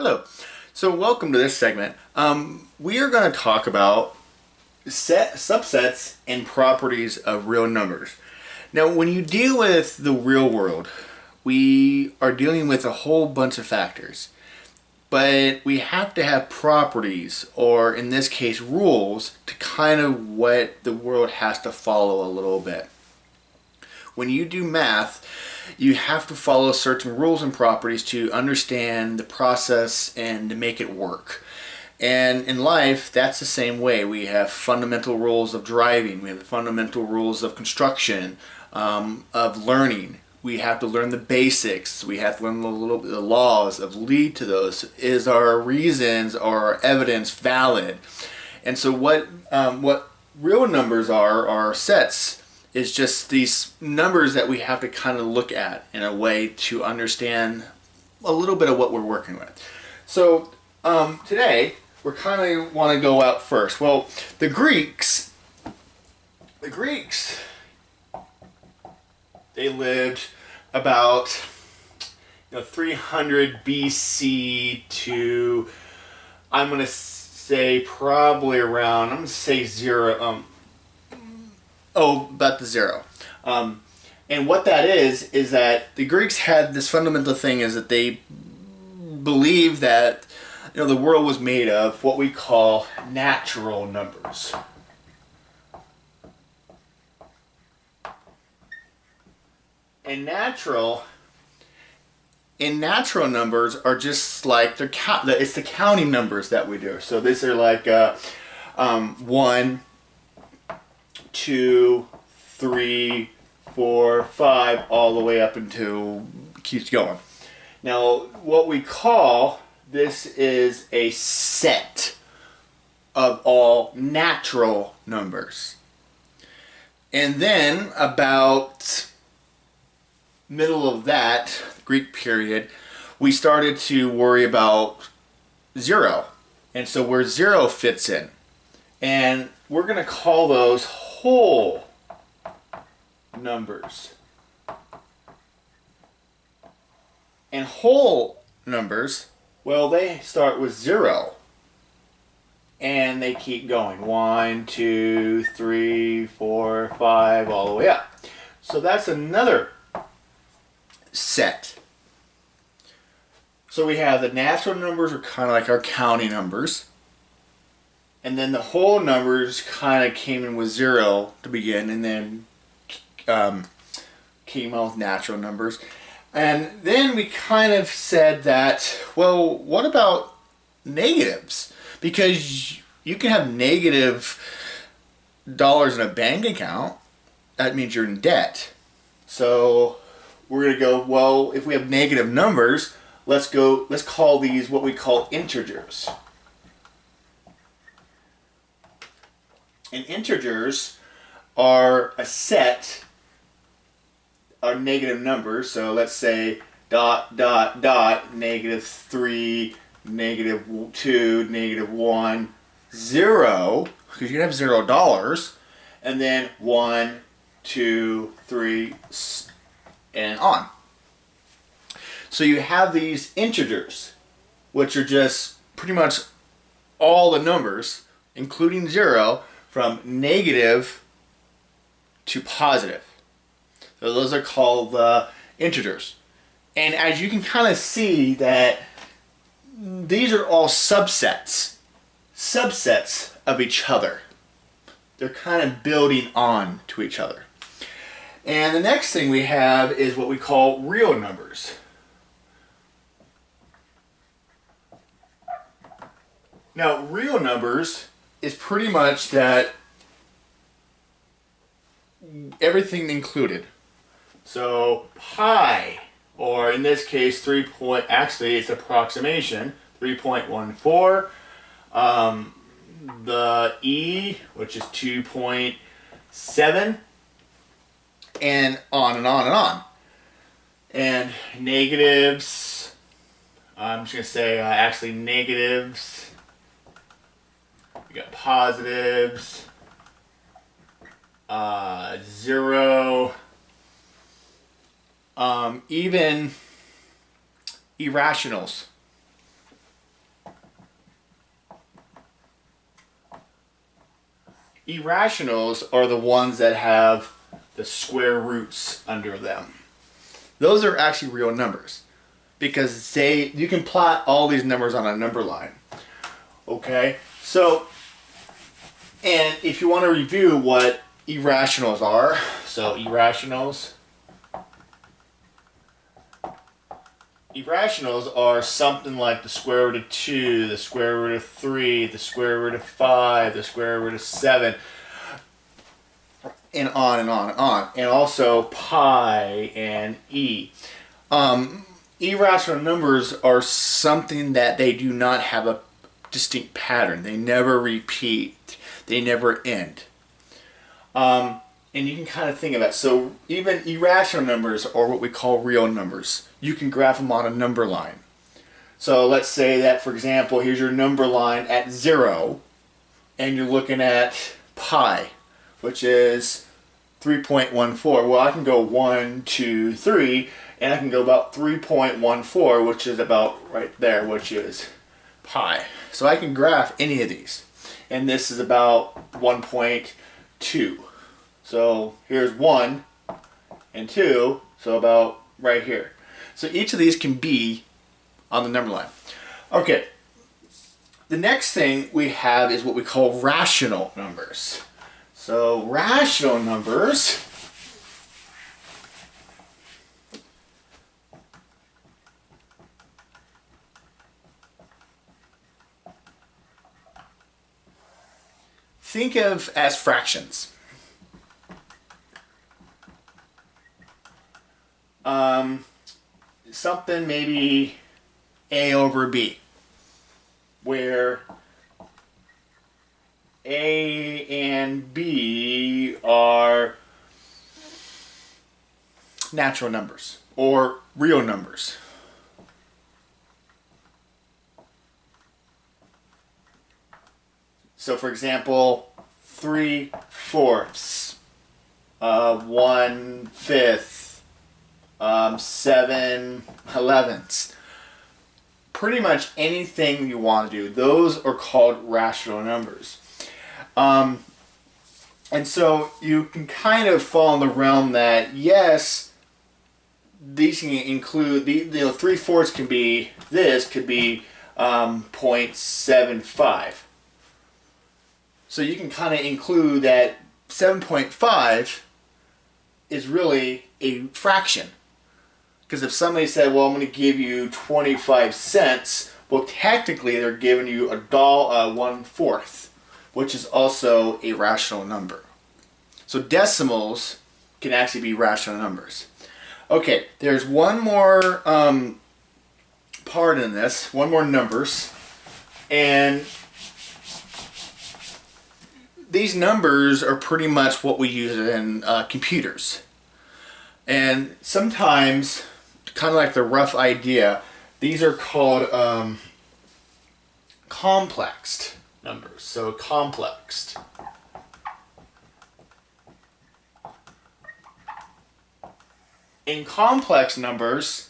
Hello. So welcome to this segment. We are going to talk about subsets and properties of real numbers. Now, when you deal with the real world, we are dealing with a whole bunch of factors. But we have to have properties, or in this case, rules, to kind of what the world has to follow a little bit. When you do math, you have to follow certain rules and properties to understand the process and to make it work. And in life, that's the same way. We have fundamental rules of driving, we have fundamental rules of construction, of learning. We have to learn the basics. We have to learn the laws of lead to those. Is our reasons or our evidence valid? And so what real numbers are sets is just these numbers that we have to kind of look at in a way to understand a little bit of what we're working with. So today we're kind of want to go out first. Well, the Greeks, they lived about 300 BC to, I'm going to say probably around, I'm going to say about the zero. And what that is that the Greeks had this fundamental thing is that they believed that the world was made of what we call natural numbers. And natural numbers are just like it's the counting numbers that we do. So these are like 1, 2, 3, 4, 5, all the way up until it keeps going. Now, what we call this is a set of all natural numbers. And then about middle of that Greek period, we started to worry about zero. And so where zero fits in. And we're going to call those whole numbers. And whole numbers, well, they start with 0. And they keep going. 1, 2, 3, 4, 5, all the way up. So that's another set. So we have the natural numbers are kind of like our counting numbers. And then the whole numbers kind of came in with 0 to begin, and then came out with natural numbers. And then we kind of said that, well, what about negatives? Because you can have negative dollars in a bank account. That means you're in debt. So we're going to go, well, if we have negative numbers, let's call these what we call integers. And integers are a set of negative numbers. So let's say ... -3, -2, -1, 0, because you can have $0, and then 1, 2, 3, and on. So you have these integers, which are just pretty much all the numbers, including 0, from negative to positive. So those are called integers. And as you can kind of see that these are all subsets of each other. They're kind of building on to each other. And the next thing we have is what we call real numbers. Now, real numbers is pretty much that everything included. So pi, or in this case, actually it's approximation, 3.14. The E, which is 2.7, and on and on and on. And negatives, I'm just going to say actually negatives. We got positives, 0, even irrationals. Irrationals are the ones that have the square roots under them. Those are actually real numbers because you can plot all these numbers on a number line. Okay, so, and if you want to review what irrationals are, so irrationals are something like the square root of 2, the square root of 3, the square root of 5, the square root of 7, and on and on and on. And also pi and e. Irrational numbers are something that they do not have a distinct pattern. They never repeat. They never end. And you can kind of think of that. So even irrational numbers are what we call real numbers. You can graph them on a number line. So let's say that, for example, here's your number line at 0, and you're looking at pi, which is 3.14. Well, I can go 1, 2, 3, and I can go about 3.14, which is about right there, which is pi. So I can graph any of these. And this is about 1.2. So here's 1 and 2, so about right here. So each of these can be on the number line. Okay, the next thing we have is what we call rational numbers. So rational numbers think of as fractions. Something maybe a over b, where a and b are natural numbers or real numbers. So for example, 3/4, 1/5, 7/11. Pretty much anything you want to do. Those are called rational numbers. And so you can kind of fall in the realm that, yes, these can include, 3/4 can be, this could be 0.75. So you can kind of include that 7.5 is really a fraction. Because if somebody said, well, I'm going to give you 25 cents, well, technically they're giving you $1/4, which is also a rational number. So decimals can actually be rational numbers. Okay, there's one more part in this, one more numbers, and these numbers are pretty much what we use in computers. And sometimes, kind of like the rough idea, these are called complexed numbers. So complexed. In complex numbers,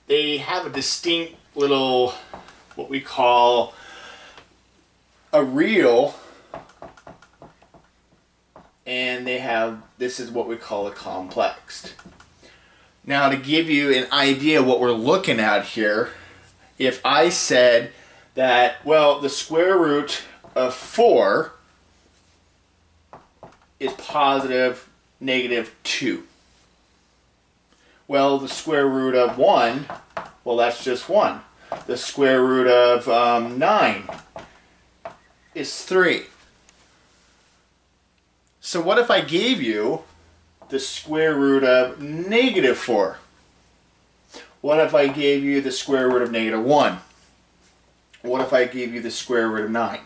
they have a distinct little, what we call a real, and they have, this is what we call a complexed. Now, to give you an idea what we're looking at here, if I said that, well, the square root of 4 is positive negative 2. Well, the square root of 1, well, that's just 1. The square root of 9 is 3. So what if I gave you the square root of negative 4? What if I gave you the square root of negative 1? What if I gave you the square root of 9?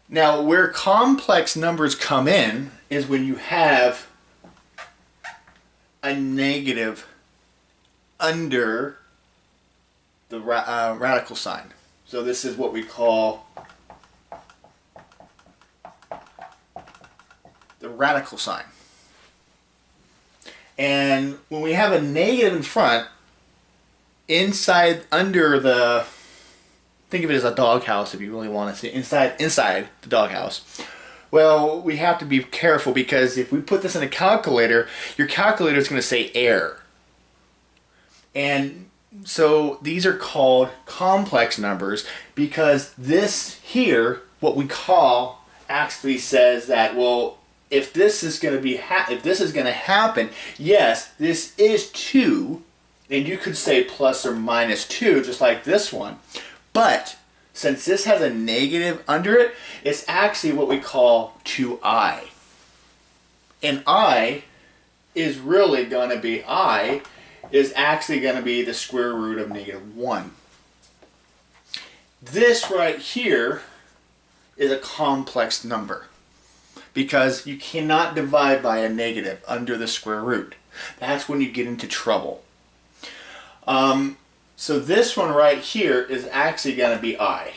Now, where complex numbers come in is when you have a negative under the radical sign. So this is what we call the radical sign. And when we have a negative in front, inside under the think of it as a doghouse if you really want to see inside the doghouse. Well, we have to be careful because if we put this in a calculator, your calculator is going to say air. And so these are called complex numbers because this here, what we call, actually says that, well, if this is going to be happen, yes, this is 2, and you could say plus or minus 2, just like this one. But since this has a negative under it, it's actually what we call 2i. And I is really going to be, I is actually going to be the square root of -1. This right here is a complex number because you cannot divide by a negative under the square root. That's when you get into trouble. So this one right here is actually going to be I.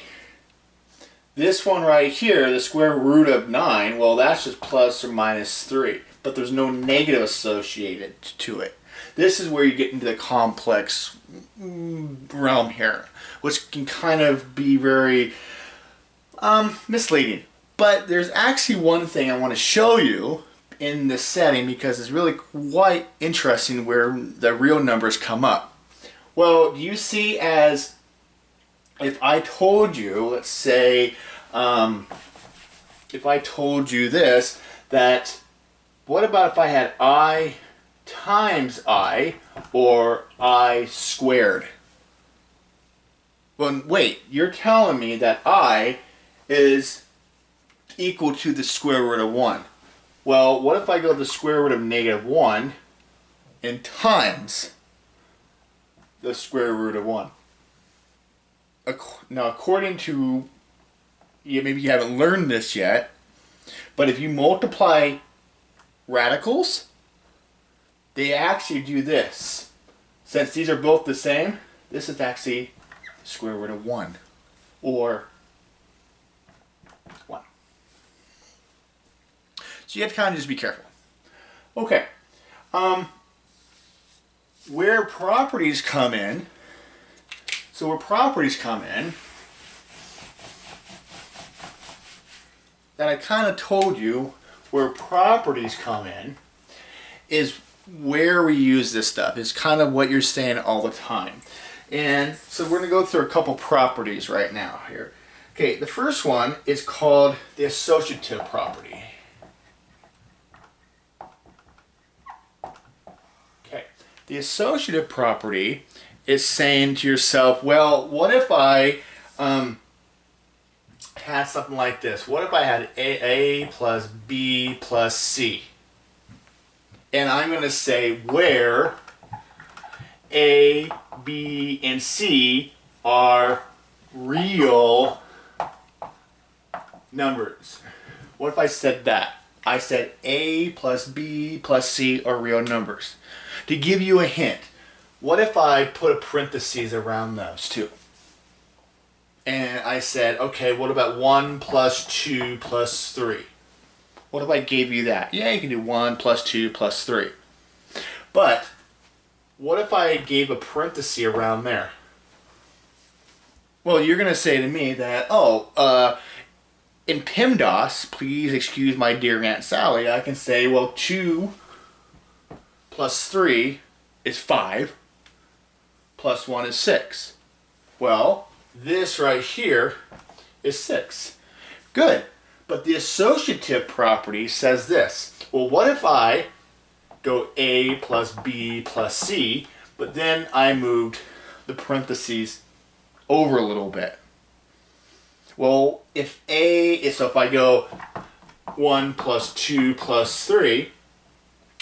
This one right here, the square root of 9, well, that's just plus or minus 3, but there's no negative associated to it. This is where you get into the complex realm here, which can kind of be very misleading. But there's actually one thing I want to show you in this setting because it's really quite interesting where the real numbers come up. Well, do you see as if I told you, let's say, if I told you this, that what about if I had I times I or I squared? Well, wait, you're telling me that I is equal to the square root of 1. Well, what if I go to the square root of -1 and times the square root of 1? Now, according to, maybe you haven't learned this yet, but if you multiply radicals, they actually do this. Since these are both the same, this is actually the square root of 1, or 1. So you have to kind of just be careful. Okay. Where properties come in, that I kind of told you where properties come in is where we use this stuff. It's kind of what you're saying all the time. And so we're going to go through a couple properties right now here. Okay, the first one is called the associative property. Okay, the associative property is saying to yourself, well, what if I had something like this? What if I had A plus B plus C? And I'm going to say where A, B, and C are real numbers. What if I said that? I said A plus B plus C are real numbers. To give you a hint, what if I put a parentheses around those two? And I said, okay, what about 1 plus 2 plus 3? What if I gave you that? Yeah, you can do 1 plus 2 plus 3. But what if I gave a parenthesis around there? Well, you're going to say to me that, in PEMDAS, please excuse my dear Aunt Sally, I can say, well, 2 plus 3 is 5, plus 1 is 6. Well, this right here is 6. Good. But the associative property says this. Well, what if I go A plus B plus C, but then I moved the parentheses over a little bit? Well, if I go 1 plus 2 plus 3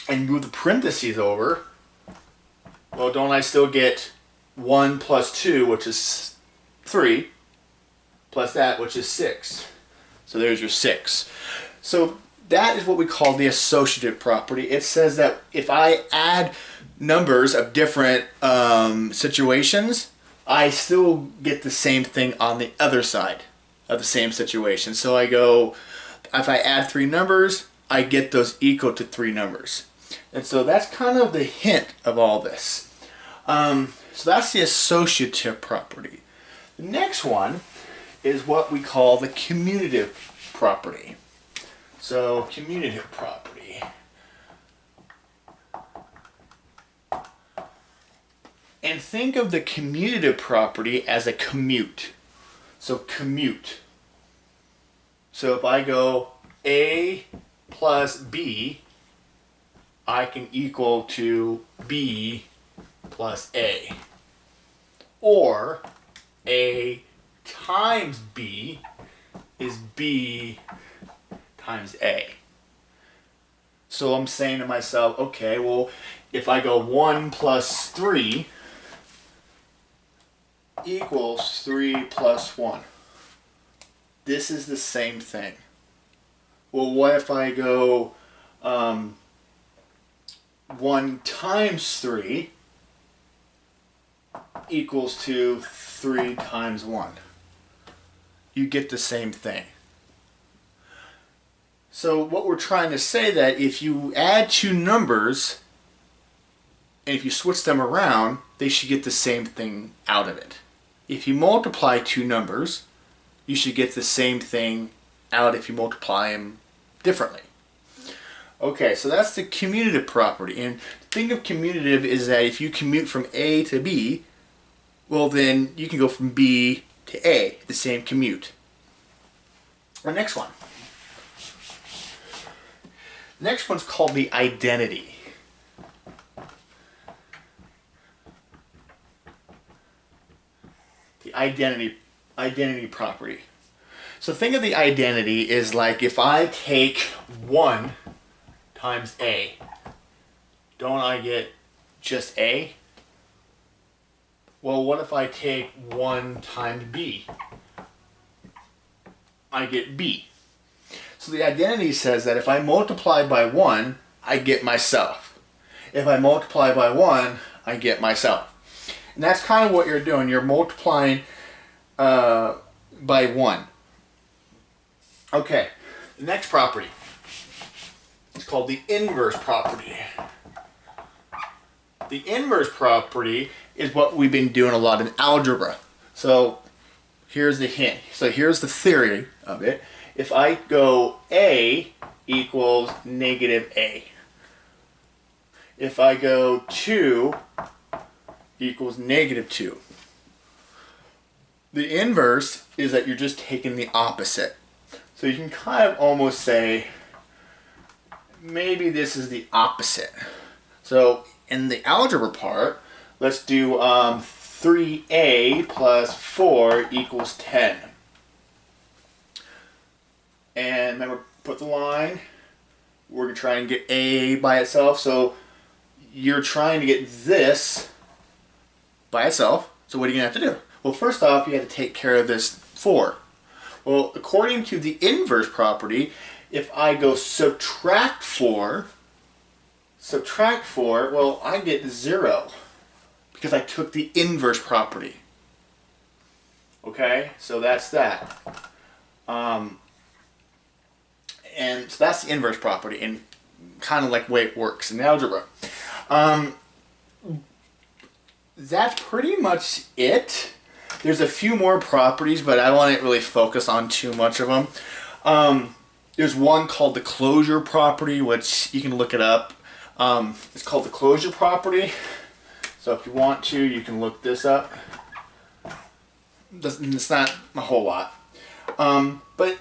and move the parentheses over, well, don't I still get 1 plus 2, which is 3, plus that, which is 6. So there's your 6. So that is what we call the associative property. It says that if I add numbers of different situations, I still get the same thing on the other side of the same situation. So I go, if I add 3 numbers, I get those equal to 3 numbers. And so that's kind of the hint of all this. So that's the associative property. The next one is what we call the commutative property. So, commutative property. And think of the commutative property as a commute. So, commute. So, if I go A plus B, I can equal to B plus A. Or A times B is B times A. So I'm saying to myself, okay, well, if I go 1 plus 3 equals 3 plus 1. This is the same thing. Well, what if I go 1 times 3 equals to 3 times 1? You get the same thing. So what we're trying to say that if you add two numbers and if you switch them around, they should get the same thing out of it. If you multiply two numbers, you should get the same thing out if you multiply them differently. Okay, so that's the commutative property. And the thing of commutative is that if you commute from A to B, well then you can go from B to A, the same commute. The next one. The next one's called the identity. The identity property. So think of the identity is like if I take 1 times A, don't I get just A? Well, what if I take 1 times B? I get B. So the identity says that if I multiply by 1, I get myself. If I multiply by 1, I get myself. And that's kind of what you're doing. You're multiplying by 1. Okay, the next property is called the inverse property. The inverse property is what we've been doing a lot in algebra. So here's the hint. So here's the theory of it. If I go A equals negative A. If I go 2 equals negative 2. The inverse is that you're just taking the opposite. So you can kind of almost say, maybe this is the opposite. So in the algebra part, let's do 3A plus 4 equals 10. And remember, put the line. We're going to try and get A by itself. So you're trying to get this by itself. So what are you going to have to do? Well, first off, you have to take care of this 4. Well, according to the inverse property, if I go subtract 4, well, I get 0 because I took the inverse property. Okay, so that's that. And so that's the inverse property and kind of like the way it works in algebra. That's pretty much it. There's a few more properties, but I won't really focus on too much of them. There's one called the closure property, which you can look it up. It's called the closure property. So if you want to, you can look this up. It's not a whole lot. But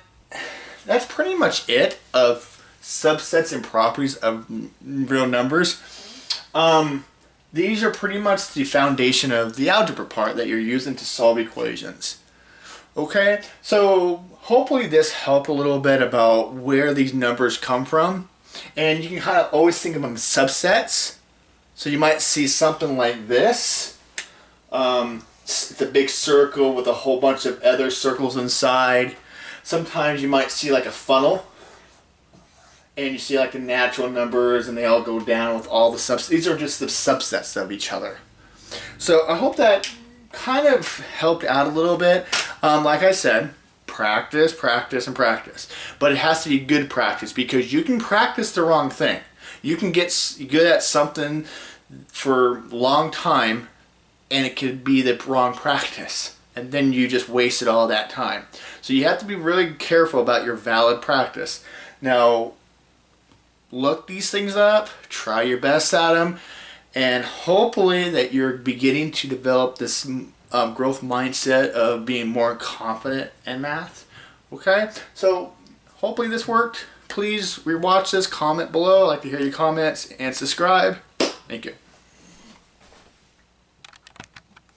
that's pretty much it of subsets and properties of real numbers. These are pretty much the foundation of the algebra part that you're using to solve equations. Okay, so hopefully this helped a little bit about where these numbers come from. And you can kind of always think of them as subsets. So you might see something like this. It's a big circle with a whole bunch of other circles inside. Sometimes you might see like a funnel. And you see like the natural numbers and they all go down with all the subsets. These are just the subsets of each other. So I hope that kind of helped out a little bit. Like I said, practice, practice, and practice. But it has to be good practice because you can practice the wrong thing. You can get good at something for a long time and it could be the wrong practice. and then you just wasted all that time. So you have to be really careful about your valid practice. Now, look these things up, try your best at them, and hopefully that you're beginning to develop this growth mindset of being more confident in math. Okay, so hopefully this worked. Please rewatch this, comment below. I'd like to hear your comments, and subscribe. Thank you.